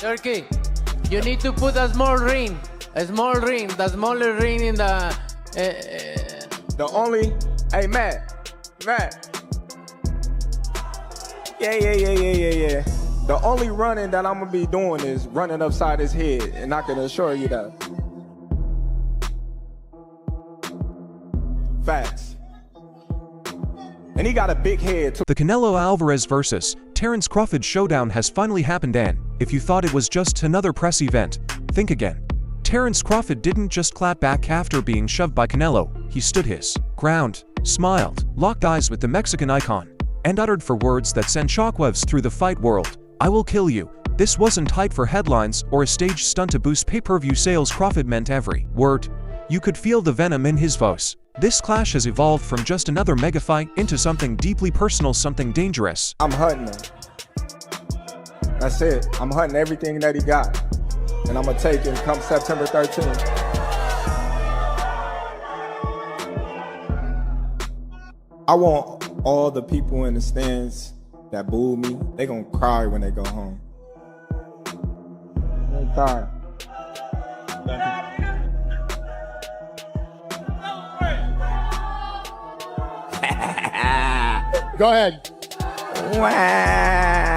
Turkey, you need to put a small ring, the smaller ring in the... The only, hey Matt. Yeah. The only running that I'm gonna be doing is running upside his head, and I can assure you that. Facts. And he got a big head too. The Canelo Álvarez vs. Terence Crawford showdown has finally happened, and if you thought it was just another press event, think again. Terence Crawford didn't just clap back after being shoved by Canelo, he stood his ground, smiled, locked eyes with the Mexican icon, and uttered four words that sent shockwaves through the fight world. "I will kill you." This wasn't hype for headlines or a stage stunt to boost pay-per-view sales. Crawford meant every word. You could feel the venom in his voice. This clash has evolved from just another mega fight into something deeply personal, something dangerous. I'm hunting him. That's it. I'm hunting everything that he got. And I'm gonna take him come September 13th. I want all the people in the stands that booed me, they gonna cry when they go home. They're crying. Go ahead. Wow.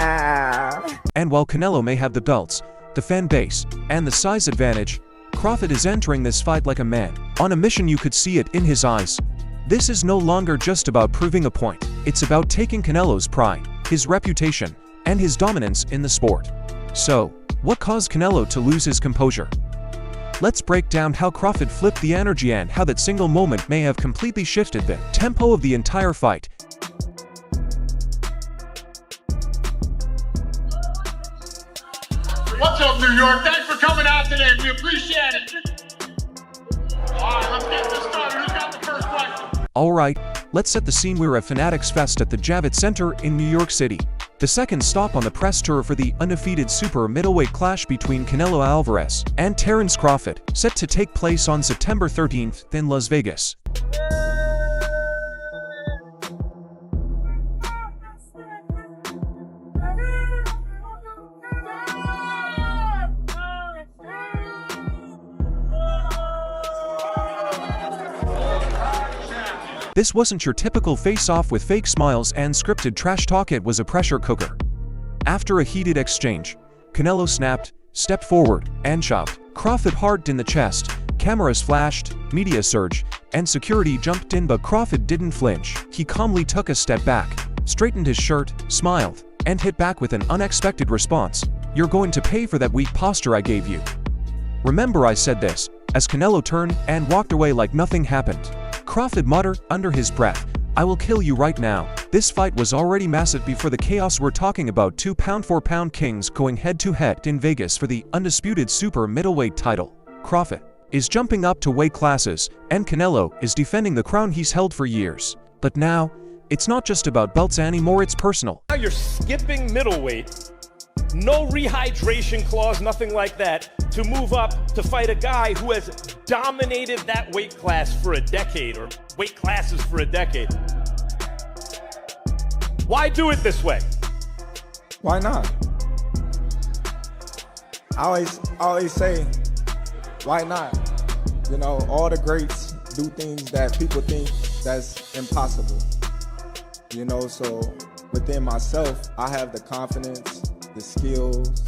And while Canelo may have the belts, the fan base, and the size advantage, Crawford is entering this fight like a man, on a mission. You could see it in his eyes. This is no longer just about proving a point, it's about taking Canelo's pride, his reputation, and his dominance in the sport. So, what caused Canelo to lose his composure? Let's break down how Crawford flipped the energy and how that single moment may have completely shifted the tempo of the entire fight. What's up, New York? Thanks for coming out today. We appreciate it. All right, let's get this started. Who's got the first question? Alright, let's set the scene. We're at Fanatics Fest at the Javits Center in New York City. The second stop on the press tour for the undefeated super middleweight clash between Canelo Álvarez and Terence Crawford, set to take place on September 13th in Las Vegas. This wasn't your typical face-off with fake smiles and scripted trash talk. It was a pressure cooker. After a heated exchange, Canelo snapped, stepped forward, and shoved Crawford hard in the chest. Cameras flashed, media surged, and security jumped in, but Crawford didn't flinch. He calmly took a step back, straightened his shirt, smiled, and hit back with an unexpected response. "You're going to pay for that weak posture I gave you. Remember I said this," as Canelo turned and walked away like nothing happened. Crawford muttered under his breath, "I will kill you right now." This fight was already massive before the chaos. We're talking about two pound-for-pound kings going head-to-head in Vegas for the undisputed super middleweight title. Crawford is jumping up to weight classes, and Canelo is defending the crown he's held for years. But now, it's not just about belts anymore, it's personal. Now you're skipping middleweight, no rehydration clause, nothing like that, to move up to fight a guy who has dominated that weight class for a decade, or weight classes for a decade. Why do it this way? Why not? I always say, why not? You know, all the greats do things that people think that's impossible. You know, so within myself, I have the confidence, the skills.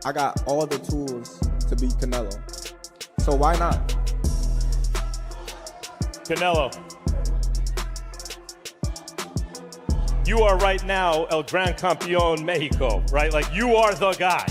I got all the tools to beat Canelo. So why not? Canelo, you are right now El Gran Campeón Mexico, right? Like, you are the guy.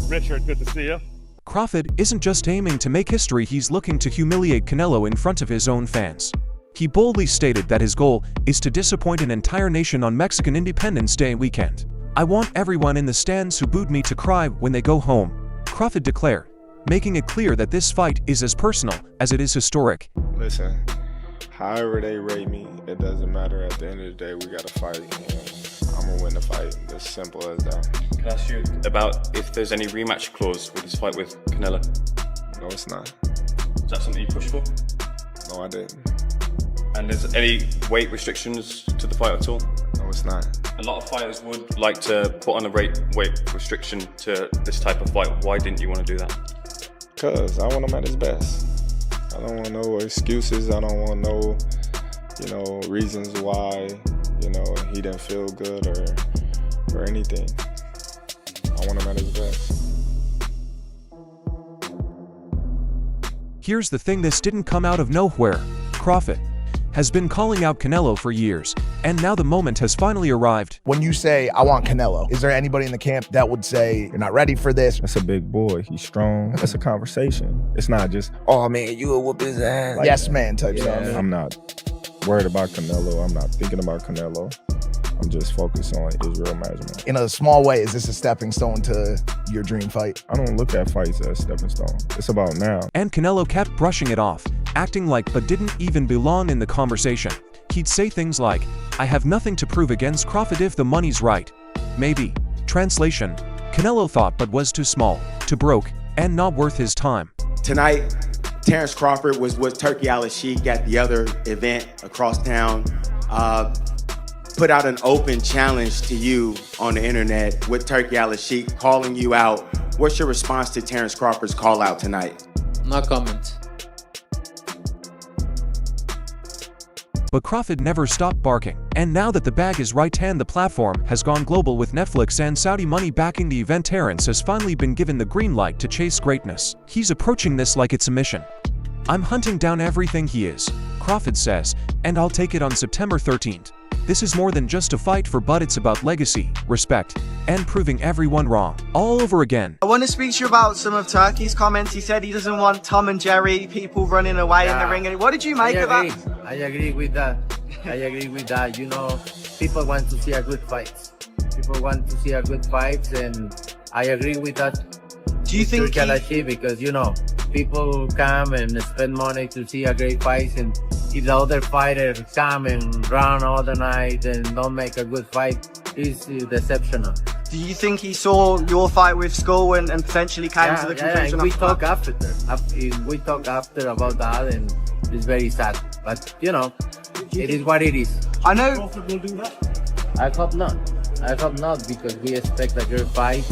Richard, good to see you. Crawford isn't just aiming to make history, he's looking to humiliate Canelo in front of his own fans. He boldly stated that his goal is to disappoint an entire nation on Mexican Independence Day weekend. "I want everyone in the stands who booed me to cry when they go home," Crawford declared, making it clear that this fight is as personal as it is historic. Listen, however they rate me, it doesn't matter. At the end of the day, we gotta fight, and I'm gonna win the fight. As simple as that. Can I ask you about if there's any rematch clause with this fight with Canelo? No, it's not. Is that something you pushed for? No, I didn't. And is any weight restrictions to the fight at all? No, it's not. A lot of fighters would like to put on a weight restriction to this type of fight. Why didn't you want to do that? Because I want him at his best. I don't want no excuses. I don't want no, reasons why, he didn't feel good or anything. I want him at his best. Here's the thing, this didn't come out of nowhere. Crawford has been calling out Canelo for years, and now the moment has finally arrived. When you say, I want Canelo, is there anybody in the camp that would say, you're not ready for this? That's a big boy. He's strong. That's a conversation. It's not just, oh man, you will whoop his ass. Like yes, man type stuff. I'm not worried about Canelo. I'm not thinking about Canelo. I'm just focused on Israel Majima. In a small way, is this a stepping stone to your dream fight? I don't look at fights as stepping stone. It's about now. And Canelo kept brushing it off, acting like but didn't even belong in the conversation. He'd say things like, I have nothing to prove against Crawford if the money's right. Maybe. Translation, Canelo thought but was too small, too broke, and not worth his time. Tonight, Terence Crawford was with Turkey Al-Sheikh at the other event across town. Put out an open challenge to you on the internet with Turkey Al-Sheikh calling you out. What's your response to Terence Crawford's call out tonight? No comment. But Crawford never stopped barking, and now that the bag is right hand, the platform has gone global with Netflix and Saudi money backing the event. Terence has finally been given the green light to chase greatness. He's approaching this like it's a mission. I'm hunting down everything he is, Crawford says, and I'll take it on September 13th. This is more than just a fight for but it's about legacy, respect, and proving everyone wrong, all over again. I want to speak to you about some of Turkey's comments. He said he doesn't want Tom and Jerry, people running away in the ring. What did you make of that? I agree with that. People want to see a good fight. People want to see a good fight, and I agree with that. Do you think because, people come and spend money to see a great fight, and if the other fighter come and run all the night and don't make a good fight, it's deceptional. Do you think he saw your fight with Skull and potentially came to the conclusion? We talk after. We talk after about that, and it's very sad. But it is what it is. I know. Crawford will do that. I hope not. I hope not, because we expect a great fight,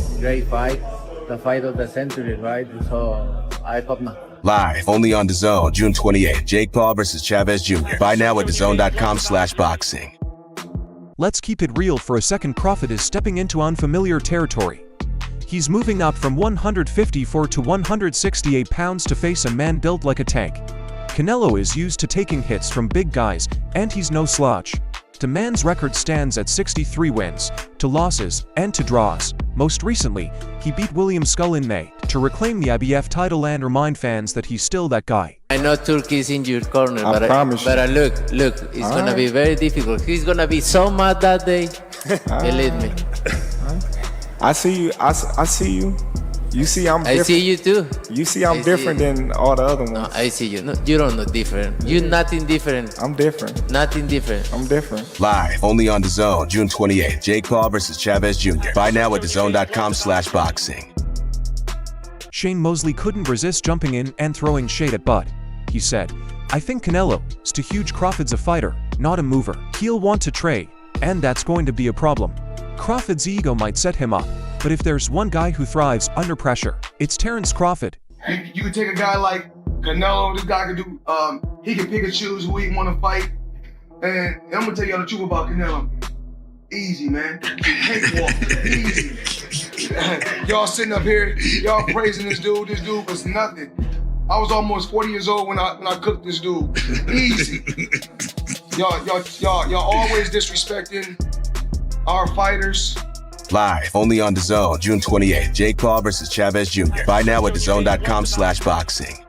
the fight of the century, right? So I hope not. Live, only on DAZN, June 28th. Jake Paul versus Chavez Jr. Buy now at DAZN.com/boxing. Let's keep it real for a second. Crawford is stepping into unfamiliar territory. He's moving up from 154 to 168 pounds to face a man built like a tank. Canelo is used to taking hits from big guys, and he's no slouch. The man's record stands at 63 wins, 2 losses, and 2 draws. Most recently, he beat William Skull in May to reclaim the IBF title and remind fans that he's still that guy. I know Turkey is in your corner, I promise you. But look, it's gonna be very difficult. He's gonna be so mad that day. Believe me. I see you. I see you. You see I'm different. I see you too. You see I'm different than all the other ones. No, I see you. No, you don't know different. You're nothing different. I'm different. Nothing different. I'm different. Live, only on DAZN, June 28th. Jake Paul versus Chavez Jr. Buy now at DAZN.com/boxing. Shane Mosley couldn't resist jumping in and throwing shade at Bud. He said, I think Canelo's too huge. Crawford's a fighter, not a mover. He'll want to trade, and that's going to be a problem. Crawford's ego might set him up, but if there's one guy who thrives under pressure, it's Terence Crawford. You can take a guy like Canelo. This guy can do. He can pick and choose who he want to fight. And I'm gonna tell y'all the truth about Canelo. Easy, man. Cakewalk. Easy. Y'all sitting up here, y'all praising this dude. This dude was nothing. I was almost 40 years old when I cooked this dude. Easy. Y'all always disrespecting our fighters. Live, only on DAZN, June 28th. Jake Paul versus Chavez Jr. Buy now at DAZN.com/boxing.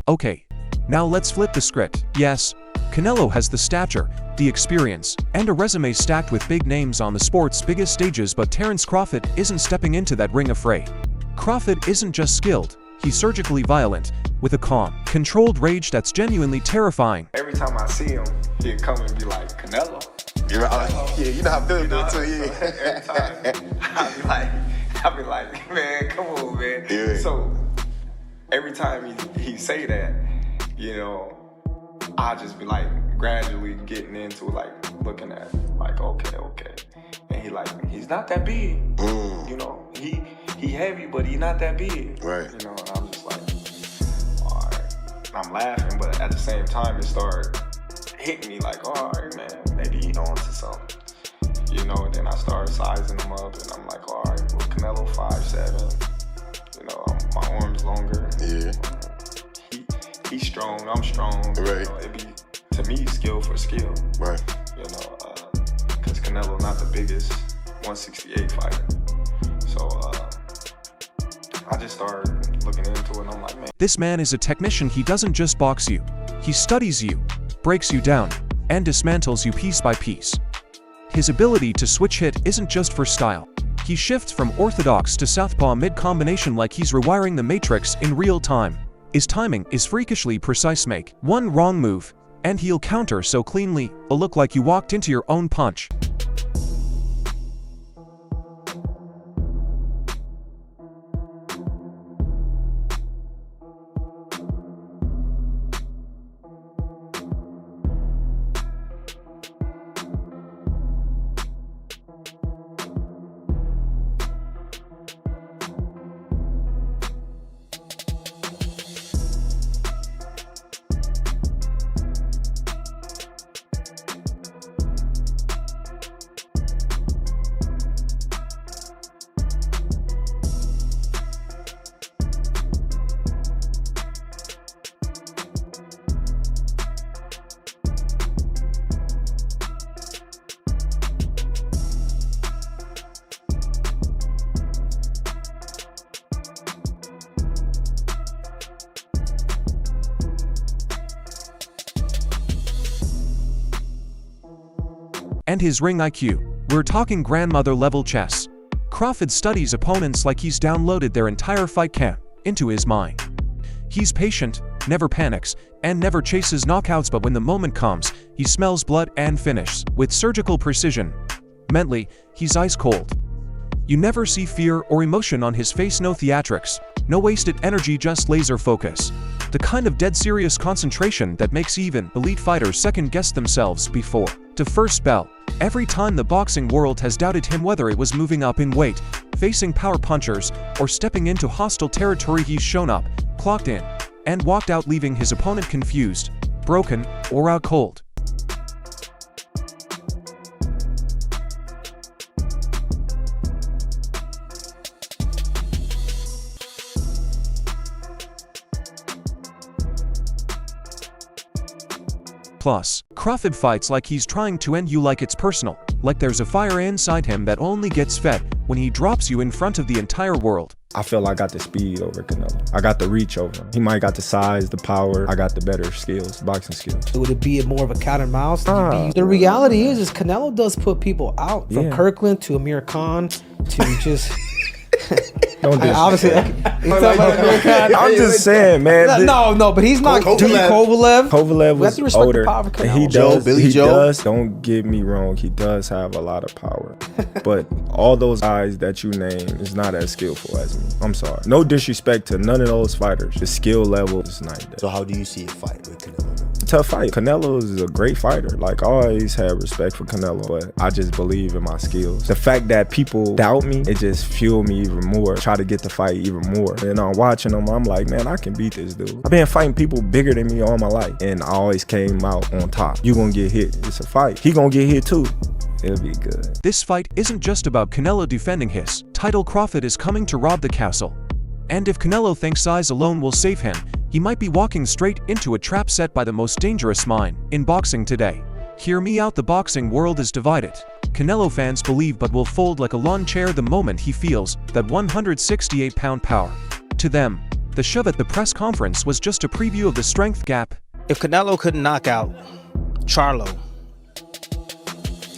Okay, now let's flip the script. Yes, Canelo has the stature, the experience, and a resume stacked with big names on the sport's biggest stages, but Terence Crawford isn't stepping into that ring afraid. Crawford isn't just skilled, he's surgically violent, with a calm, controlled rage that's genuinely terrifying. Every time I see him, he'll come and be like, Canelo. You know how Billy do it too. Every time, I'll be like, man, come on, man. Yeah. So every time he say that, I'll just be like, gradually getting into like looking at it, like okay, and he's not that big, you know. He heavy, but he not that big, right? You know, and I'm just like, all right. I'm laughing, but at the same time, it started hitting me like, all right, man, maybe he on to something, you know. And then I started sizing him up, and I'm like, all right, well, Canelo 5'7", you know, my arms longer. Yeah. He's strong, I'm strong. Right. You know, it be, to me, skill for skill. Right. You know, because Canelo not the biggest 168 fighter. So I just started looking into it, and I'm like, man. This man is a technician. He doesn't just box you. He studies you, breaks you down, and dismantles you piece by piece. His ability to switch hit isn't just for style. He shifts from orthodox to southpaw mid-combination like he's rewiring the matrix in real time. His timing is freakishly precise. Make one wrong move, and he'll counter so cleanly, it'll look like you walked into your own punch. And his ring IQ. We're talking grandmother level chess. Crawford studies opponents like he's downloaded their entire fight camp into his mind. He's patient, never panics, and never chases knockouts, but when the moment comes, he smells blood and finishes with surgical precision. Mentally, he's ice cold. You never see fear or emotion on his face, no theatrics, no wasted energy, just laser focus. The kind of dead serious concentration that makes even elite fighters second-guess themselves before the first bell. Every time the boxing world has doubted him, whether it was moving up in weight, facing power punchers, or stepping into hostile territory, he's shown up, clocked in, and walked out, leaving his opponent confused, broken, or out cold. Plus, Crawford fights like he's trying to end you, like it's personal, like there's a fire inside him that only gets fed when he drops you in front of the entire world. I feel I got the speed over Canelo. I got the reach over him. He might got the size, the power. I got the better skills, boxing skills. Would it be more of a cat and mouse? The reality is Canelo does put people out, from Kirkland to Amir Khan to just... Don't do obviously, I'm just saying, man. No, but he's not. Kovalev was older. He does. Don't get me wrong. He does have a lot of power, but all those guys that you name is not as skillful as me. I'm sorry. No disrespect to none of those fighters. The skill level is not there. So how do you see a fight with Canelo? Tough fight. Canelo is a great fighter. Like, I always had respect for Canelo, but I just believe in my skills. The fact that people doubt me, it just fueled me even more. Try to get the fight even more. And I'm watching him, I'm like, man, I can beat this dude. I've been fighting people bigger than me all my life, and I always came out on top. You gonna get hit. It's a fight. He gonna get hit too. It'll be good. This fight isn't just about Canelo defending his title. Crawford is coming to rob the castle. And if Canelo thinks size alone will save him, he might be walking straight into a trap set by the most dangerous mind in boxing today. Hear me out, the boxing world is divided. Canelo fans believe but will fold like a lawn chair the moment he feels that 168-pound power. To them, the shove at the press conference was just a preview of the strength gap. If Canelo couldn't knock out Charlo,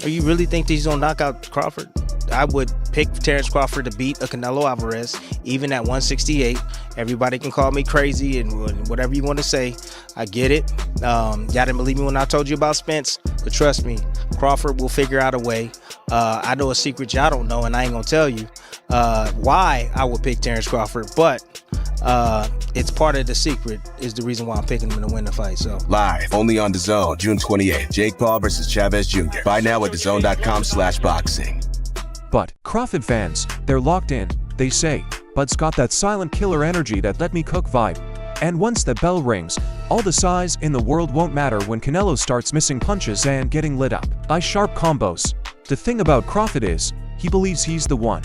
or you really think that he's gonna knock out Crawford? I would pick Terence Crawford to beat a Canelo Álvarez, even at 168. Everybody can call me crazy and whatever you want to say. I get it. Y'all didn't believe me when I told you about Spence, but trust me, Crawford will figure out a way. I know a secret y'all don't know, and I ain't gonna tell you why I would pick Terence Crawford, but it's part of the secret is the reason why I'm picking him to win the fight. So Live, only on DAZN, June 28th. Jake Paul versus Chavez Jr. Buy now at DAZN.com/boxing. But, Crawford fans, they're locked in. They say, Bud's got that silent killer energy that let me cook vibe. And once the bell rings, all the size in the world won't matter when Canelo starts missing punches and getting lit up by sharp combos. The thing about Crawford is, he believes he's the one.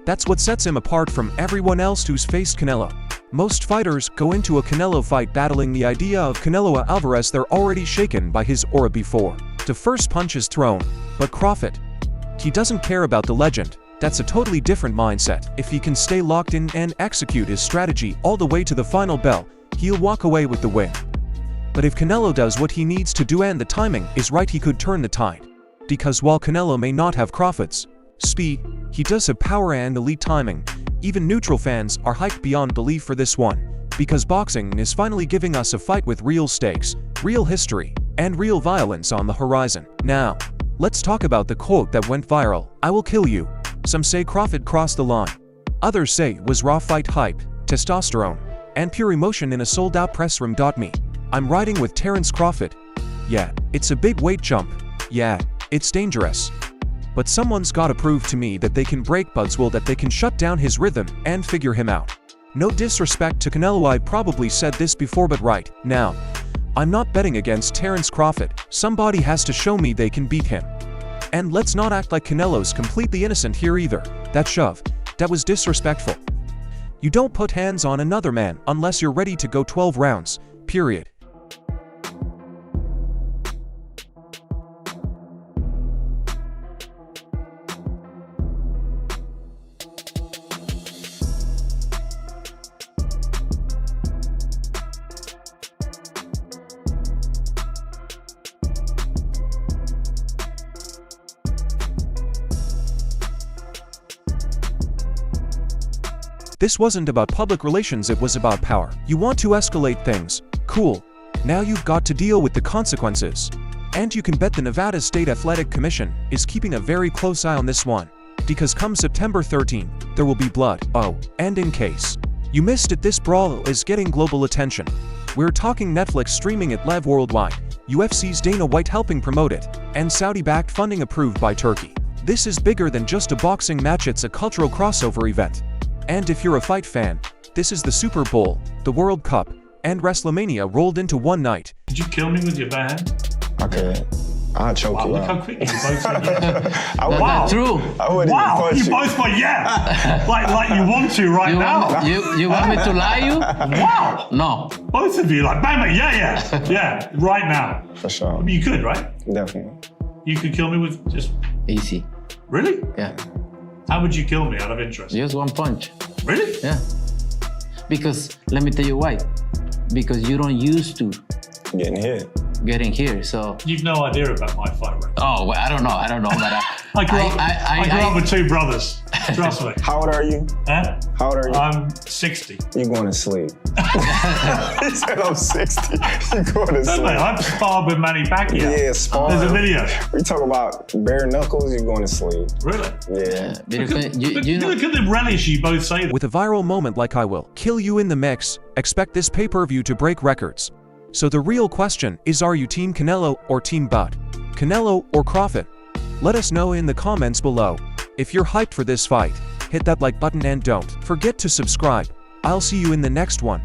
That's what sets him apart from everyone else who's faced Canelo. Most fighters go into a Canelo fight battling the idea of Canelo Álvarez they're already shaken by his aura before the first punch is thrown. But Crawford, he doesn't care about the legend. That's a totally different mindset. If he can stay locked in and execute his strategy all the way to the final bell, he'll walk away with the win. But if Canelo does what he needs to do and the timing is right, he could turn the tide. Because while Canelo may not have Crawford's speed, he does have power and elite timing. Even neutral fans are hyped beyond belief for this one, because boxing is finally giving us a fight with real stakes, real history, and real violence on the horizon. Now, let's talk about the quote that went viral, "I will kill you." Some say Crawford crossed the line. Others say it was raw fight hype, testosterone, and pure emotion in a sold-out press room. Me, I'm riding with Terence Crawford. Yeah, it's a big weight jump. Yeah, it's dangerous. But someone's gotta prove to me that they can break Bud's will, that they can shut down his rhythm and figure him out. No disrespect to Canelo, I probably said this before, but right now, I'm not betting against Terence Crawford. Somebody has to show me they can beat him. And let's not act like Canelo's completely innocent here either. That shove, that was disrespectful. You don't put hands on another man unless you're ready to go 12 rounds, period. This wasn't about public relations, it was about power. You want to escalate things. Cool. Now you've got to deal with the consequences. And you can bet the Nevada State Athletic Commission is keeping a very close eye on this one. Because come September 13, there will be blood. Oh, and in case you missed it, this brawl is getting global attention. We're talking Netflix streaming it live worldwide, UFC's Dana White helping promote it, and Saudi-backed funding approved by Turkey. This is bigger than just a boxing match, it's a cultural crossover event. And if you're a fight fan, this is the Super Bowl, the World Cup, and WrestleMania rolled into one night. Did you kill me with your bare hand? I could. I'll choke you Look out. how quick you both said yes. Wow. True. I wouldn't Wow, even you punch both went yeah. like you want to right now. You want me to lie you? Wow. No. Both of you like bang bang, yeah. Yeah, right now. For sure. You could, right? Definitely. You could kill me with just... Easy. Really? Yeah. How would you kill me out of interest? Just one punch. Really? Yeah. Because, let me tell you why. Because you don't used to getting here, so... You've no idea about my fight record. Oh, well, I don't know, but I grew up with two brothers, trust me. How old are you? Huh? How old are you? I'm 60. You're going to sleep. He said I'm 60. You're going to sleep. I've sparred with Manny Pacquiao. Yeah, sparring. There's a video. We talk about bare knuckles, you're going to sleep. Really? Yeah. Look Look at the relish you both say. With a viral moment like "I will kill you" in the mix, expect this pay-per-view to break records. So the real question is, are you Team Canelo or Team Bud? Canelo or Crawford? Let us know in the comments below. If you're hyped for this fight, hit that like button and don't forget to subscribe. I'll see you in the next one.